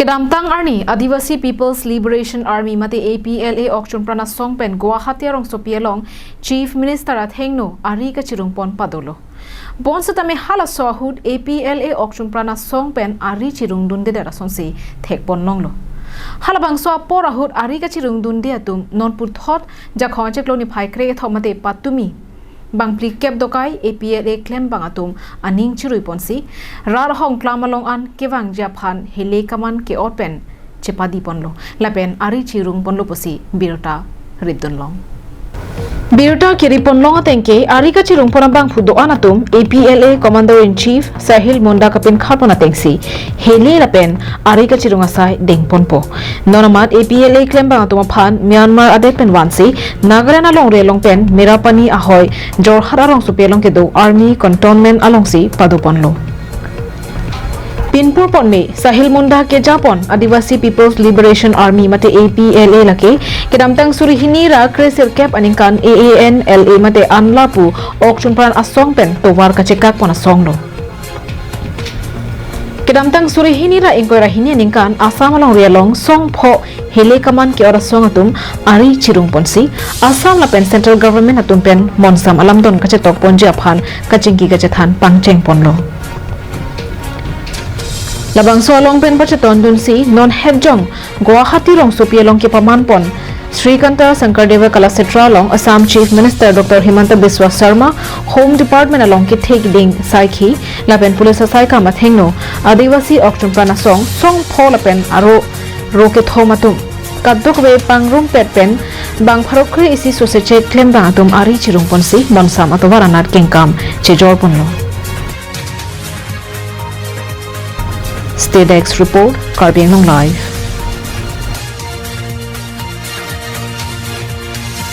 Kedamtang arni Adivasi People's Liberation Army mate APLA ok-chunpran asong pen Guwahati arong sopialong Chief Minister at hengno ari kachirung pon padolo. Bon sa tame hala sohud APLA ok-chunpran asong pen ari chirung dunde darason se thek pon longlo. Halabang so porahud ari kachirung dunde atum non puthot jakhon chekloni phai kre thomate patumi. Bang pli kep dokai APLA claim bang atum aning chirui ponsi rar hong klamalong an kewang japhan hele kaman ke open chepadi ponlo lapen ari chirung ponlo posi birota ridon long birota kiri ponlong atengke ari ka chirung ponabang phudo anatum APLA Commander in Chief Sahil Monda kapin kharpona tengsi hele lapen ari ka chirung asai deng ponpo nonamat APLA claim bang atum phan Myanmar adepen wansi Nagaland along relong pen Mirapani ahoy Jorhat arong supelong ke do army cantonment along si padu ponlo Pinpur pon में साहिल मुंडा के जापन आदिवासी peoples liberation army मते APLA लके केदामतांग सुरिहिनी रा क्रेसिल cap अनिकान AANLA मते अनलापु ok-chunpran asong pen तोवार कचेकाक पन asong लो केदामतांग सुरिहिनी रा इंकोरा हिनी अनिकान Assam along रियलोंग song pho hele kaman ke ora song atum ari chirung ponsi asam la pen central government atum pen monsam alamdon kachetok ponje aphan kachingki kachethan pangcheng ponlo Labang solong pen pacheton dunsi non hebjong Guwahati long sopialong ke pamanpon Srikanta Sankardeva Kalasetra long Assam Chief Minister Dr. Himanta Biswa Sharma Home Department along ke thek ding saikhi lapen police asai ka mathengno Adivasi ok-chunpran asong song pho lapen aro roke thomatum kadok we pangrum pet pen bang pharokre isi soseche claim bang atum ari chirung ponsi monsam atowaranat kengkam chejor ponlo Stay Dex report, Karbiang Live.